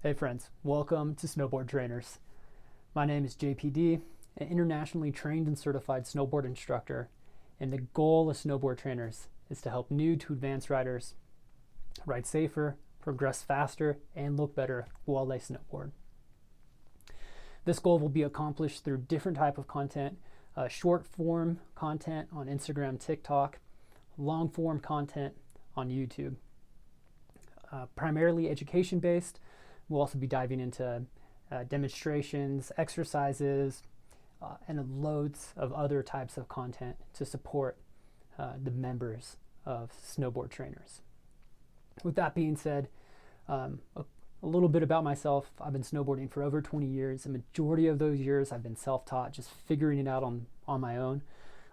Hey friends, welcome to Snowboard Trainers. My name is JPD, an internationally trained and certified snowboard instructor, and the goal of Snowboard Trainers is to help new to advanced riders ride safer, progress faster, and look better while they snowboard. This goal will be accomplished through different type of content, short form content on Instagram, TikTok, long form content on YouTube. Primarily education based. We'll also be diving into demonstrations, exercises, and loads of other types of content to support the members of Snowboard Trainers. With that being said, a little bit about myself. I've been snowboarding for over 20 years. The majority of those years I've been self-taught, just figuring it out on my own.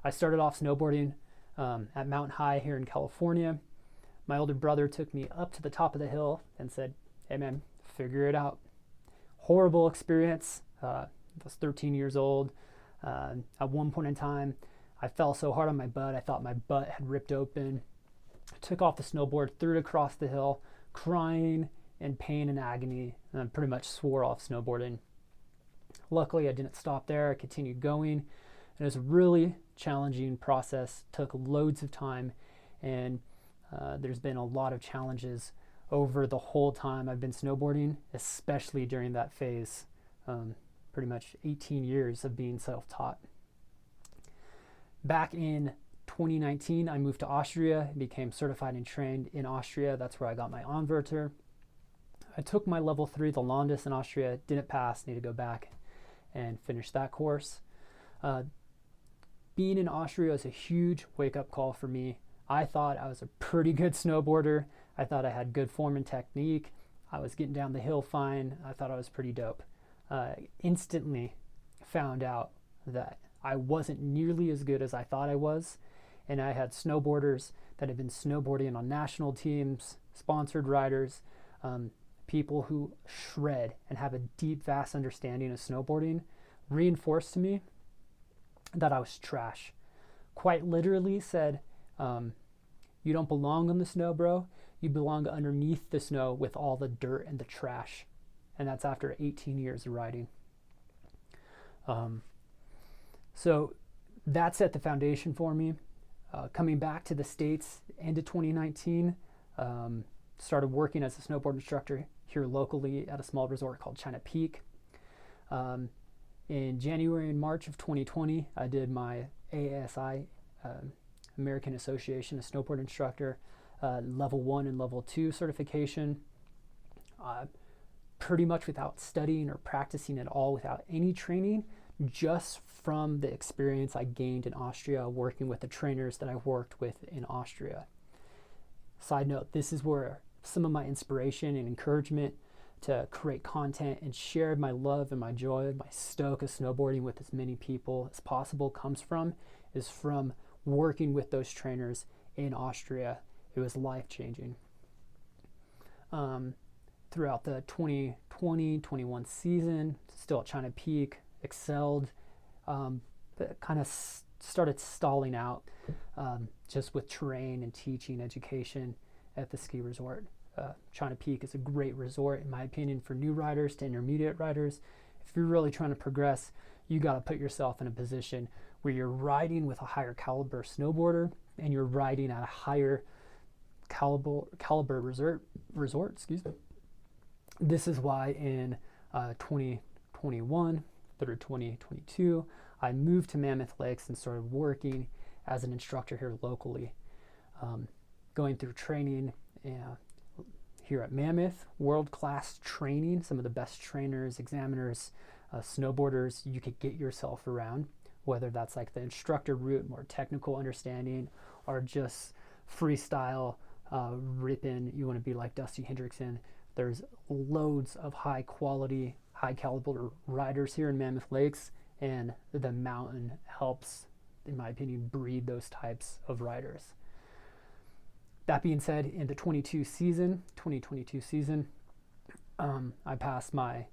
I started off snowboarding at Mountain High here in California. My older brother took me up to the top of the hill and said, "Hey man, figure it out." Horrible experience. I was 13 years old. At one point in time, I fell so hard on my butt, I thought my butt had ripped open. I took off the snowboard, threw it across the hill, crying in pain and agony, and I pretty much swore off snowboarding. Luckily, I didn't stop there. I continued going, and it was a really challenging process. Took loads of time, and there's been a lot of challenges over the whole time I've been snowboarding, especially during that phase. Pretty much 18 years of being self-taught. Back in 2019, I moved to Austria and became certified and trained in Austria. That's where I got my Anwärter. I took my level 3, the Landes in Austria, didn't pass, need to go back and finish that course. Being in Austria is a huge wake-up call for me. I thought I was a pretty good snowboarder. I thought I had good form and technique. I was getting down the hill fine. I thought I was pretty dope. Instantly found out that I wasn't nearly as good as I thought I was. And I had snowboarders that had been snowboarding on national teams, sponsored riders, people who shred and have a deep, vast understanding of snowboarding, reinforced to me that I was trash. Quite literally said, "You don't belong on the snow, bro. You belong underneath the snow with all the dirt and the trash." And that's after 18 years of riding. So that set the foundation for me. Coming back to the States, end of 2019, started working as a snowboard instructor here locally at a small resort called China Peak. In January and March of 2020, I did my ASI, American Association of Snowboard Instructor, level 1 and level 2 certification, pretty much without studying or practicing at all, without any training, just from the experience I gained in Austria working with the trainers that I worked with in Austria. Side note, this is where some of my inspiration and encouragement to create content and share my love and my joy, my stoke of snowboarding with as many people as possible comes from, is from working with those trainers in Austria. It was life-changing. Throughout the 2020-21 season, still at China Peak, excelled, but kind of started stalling out just with terrain and teaching education at the ski resort. China Peak is a great resort, in my opinion, for new riders to intermediate riders. If you're really trying to progress, you got to put yourself in a position where you're riding with a higher caliber snowboarder and you're riding at a higher caliber resort. Excuse me. This is why in 2021 through 2022, I moved to Mammoth Lakes and started working as an instructor here locally, going through training here at Mammoth, world-class training, some of the best trainers, examiners, snowboarders you could get yourself around, whether that's like the instructor route, more technical understanding, or just freestyle, ripping, you want to be like Dusty Hendrickson. There's loads of high quality, high caliber riders here in Mammoth Lakes, and the mountain helps, in my opinion, breed those types of riders. That being said, in the 2022 season, I passed my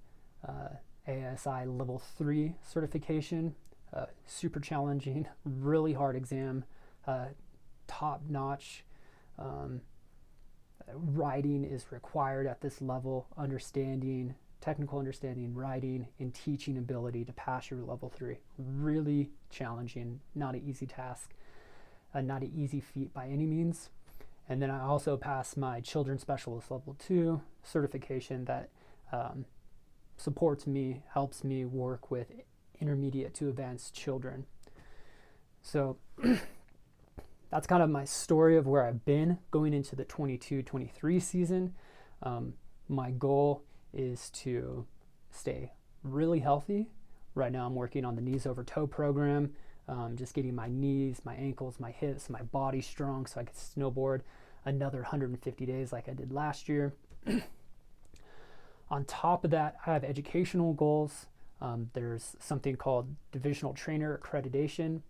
ASI level 3 certification. Super challenging, really hard exam, top notch writing is required at this level, understanding, technical understanding, writing, and teaching ability to pass your level 3. Really challenging, not an easy task, not an easy feat by any means. And then I also passed my Children's Specialist Level 2 certification that supports me, helps me work with intermediate to advanced children. So that's kind of my story of where I've been going into the 22-23 season. My goal is to stay really healthy. Right now I'm working on the knees over toe program, just getting my knees, my ankles, my hips, my body strong so I can snowboard another 150 days like I did last year. On top of that, I have educational goals. There's something called Divisional Trainer Accreditation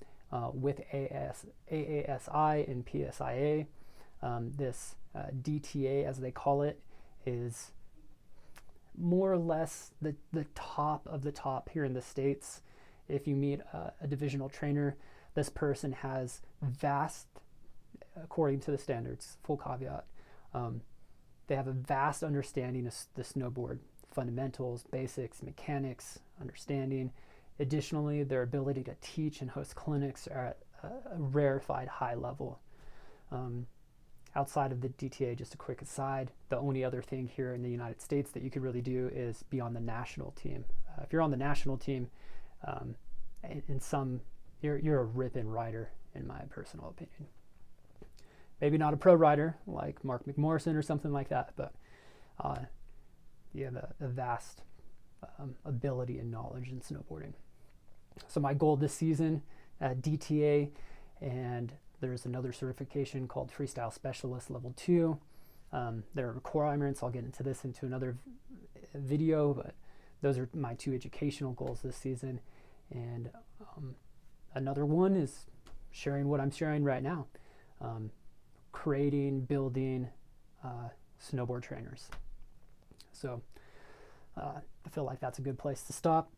with AASI and PSIA. This DTA, as they call it, is more or less the top of the top here in the States. If you meet a divisional trainer, this person has vast, according to the standards, full caveat, they have a vast understanding of the snowboard, fundamentals, basics, mechanics, understanding. Additionally, their ability to teach and host clinics are at a rarefied high level. Outside of the DTA, just a quick aside, the only other thing here in the United States that you could really do is be on the national team. If you're on the national team, you're a ripping rider, in my personal opinion. Maybe not a pro rider like Mark McMorrison or something like that, but you have a vast ability and knowledge in snowboarding. So my goal this season, DTA, and there's another certification called Freestyle Specialist Level 2. There are requirements. I'll get into this into another video, but those are my 2 educational goals this season. And another one is sharing what I'm sharing right now. Creating, building snowboard trainers. So I feel like that's a good place to stop.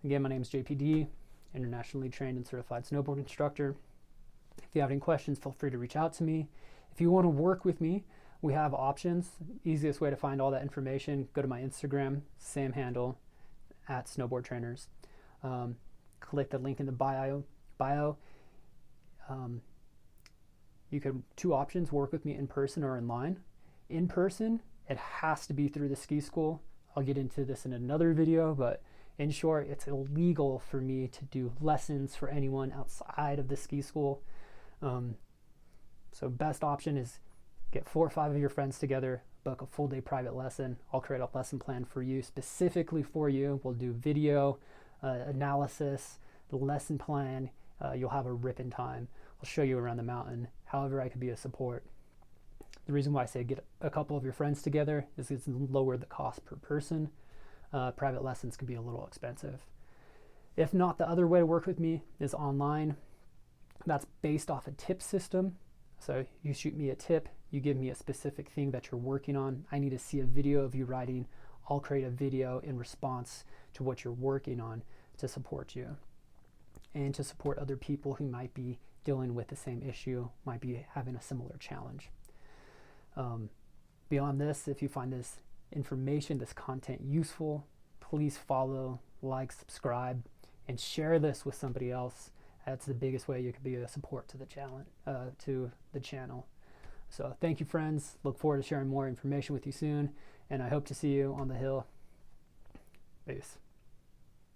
Again, my name is JPD, internationally trained and certified snowboard instructor. If you have any questions, feel free to reach out to me. If you want to work with me, we have options. Easiest way to find all that information, go to my Instagram, same handle, @SnowboardTrainers. Click the link in the bio. You could 2 options, work with me in person or online. In person, it has to be through the ski school. I'll get into this in another video, but in short, it's illegal for me to do lessons for anyone outside of the ski school. So best option is get 4 or 5 of your friends together, book a full day private lesson. I'll create a lesson plan for you, specifically for you. We'll do video analysis, the lesson plan. You'll have a ripping time. I'll show you around the mountain, however I could be a support. The reason why I say get a couple of your friends together is it's lower the cost per person. Private lessons can be a little expensive. If not, the other way to work with me is online. That's based off a tip system. So you shoot me a tip, you give me a specific thing that you're working on. I need to see a video of you riding. I'll create a video in response to what you're working on to support you and to support other people who might be dealing with the same issue, might be having a similar challenge. Beyond this, if you find this information, this content useful, please follow, like, subscribe, and share this with somebody else. That's the biggest way you can be a support to the channel. So thank you, friends. Look forward to sharing more information with you soon, and I hope to see you on the hill. Peace.